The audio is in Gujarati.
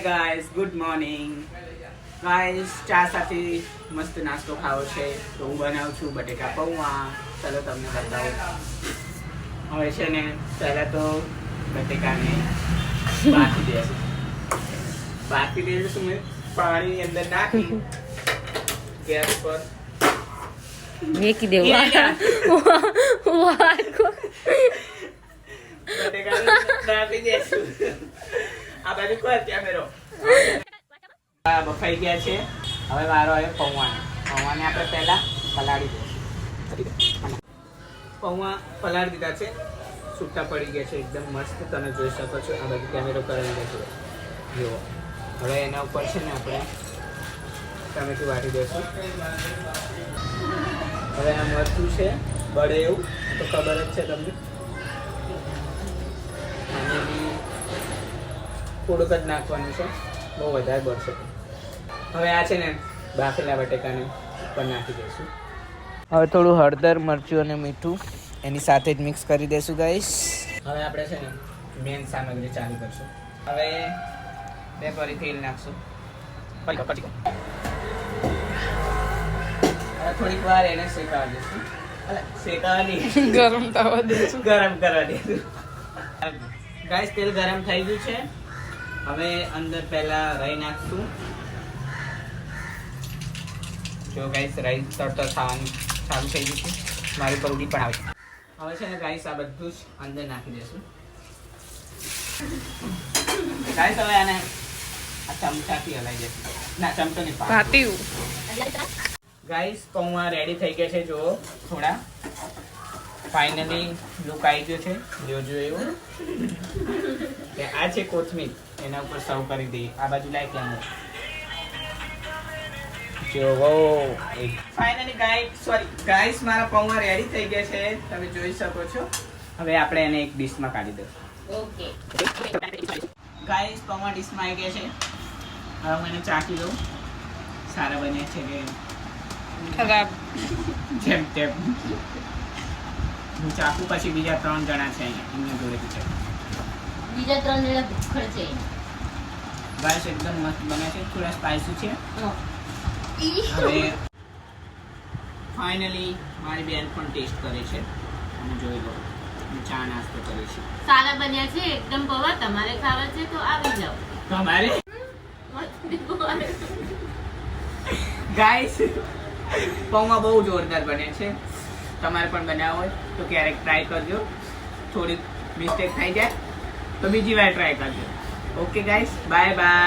ગાઈસ ગુડ મોર્નિંગ ગાઈસ ચા સાથે મસ્ત નાસ્તો ખાવો છે તો હું બનાવું છું બટેકા પૌવા. ચાલો તમને બતાવું. હવે છે ને પહેલા તો બટેકાને બાફી દઈશું મેં પાણીની અંદર નાખી ગેસ પર મેકી દેવા બટેકાને નાખી દઈશું. આ બાજુ કોઈ કેમેરો બફાઈ ગયા છે. હવે વારો આવ્યો પૌવાને આપણે પહેલા પલાળી દઈશું. પૌવા પલાળી દીધા છે, છૂટા પડી ગયા છે એકદમ મસ્ત. તમે જોઈ શકો છો. આ બાજુ કેમેરો કરેલી છે જુઓ. હવે એના ઉપર છે ને આપણે ટમેટું વાટી દઈશું. હવે આ મરચું છે બળે એવું તો ખબર જ છે તમને. અને બી થોડુંક જ નાખવાનું છે, બહુ વધારે બળશે. હવે આ છે ને બાફેલા બટેકાને ઉપર નાખી દઈશું. હવે થોડું હળદર, મરચું અને મીઠું એની સાથે જ મિક્સ કરી દઈશું ગાઈસ. હવે આપણે છે ને મેન સામગ્રી ચાલુ કરશું. હવે બે પરી તેલ નાખશું. હવે થોડીક વાર એને શેકાવા દઈશું. શેકાવા નહીં, ગરમ થવા દઈશું. ગરમ કરવા દઈશું. ગાઈસ તેલ ગરમ થઈ ગયું છે. હવે અંદર પહેલા રાઈ નાખશું. જો ગાઈસ રાઈ તડતર થવાનું ચાલુ થઈ ગયું છે. મારી પર ઉડી પણ આવે છે. હવે છે ને ગાઈસ આ બધું જ અંદર નાખી દઈશું. ગાઈસ હવે આને આ ચમચાથી હલાવી દઈશું. ના ચમચો નહીં, પાટિયું. ગાઈસ પૌવા રેડી થઈ ગયા છે. જુઓ થોડા ફાઇનલી લુક આવી ગયો છે. જોજો એવું. આ છે કોથમીર, એના ઉપર સર્વ કરી દઈએ. આ બાજુ લાઈક લેવાનું. જો ફાઇનલી ગાઈસ મારા પૌવા રેડી થઈ ગયા છે. તમે જોઈ શકો છો. હવે આપણે એને એક ડીશમાં કાઢી દઈશું. ઓકે ગાઈસ પૌવા ડીશમાં આવી ગયા છે. હવે હું એને ચાખી લઉં. સારા બન્યા છે કે ખરાબ? જેમ તેમ હું ચાખું. પછી બીજા 3 જણા છે અહીંયા, એમને જોડે છે. બીજા 3 જણા ભૂખડ છે. ગાઈસ એકદમ મસ્ત બને છે. થોડા સ્પાઈસી છે. હવે ફાઇનલી મારી બેન પણ ટેસ્ટ કરે છે. તમે જોઈ લો. ચા નાસ્તો કરે છે. સારા બન્યા છે એકદમ પૌવા. તમારે ખાવા છે તો આવી જાઓ. તમારે ગાઈસ પૌવા બહુ જોરદાર બને છે. તમારે પણ બનાવવો હોય તો ક્યારેક ટ્રાય કરજો. થોડીક મિસ્ટેક થઈ જાય તો બીજી વાર ટ્રાય કરજો. Okay guys, bye bye.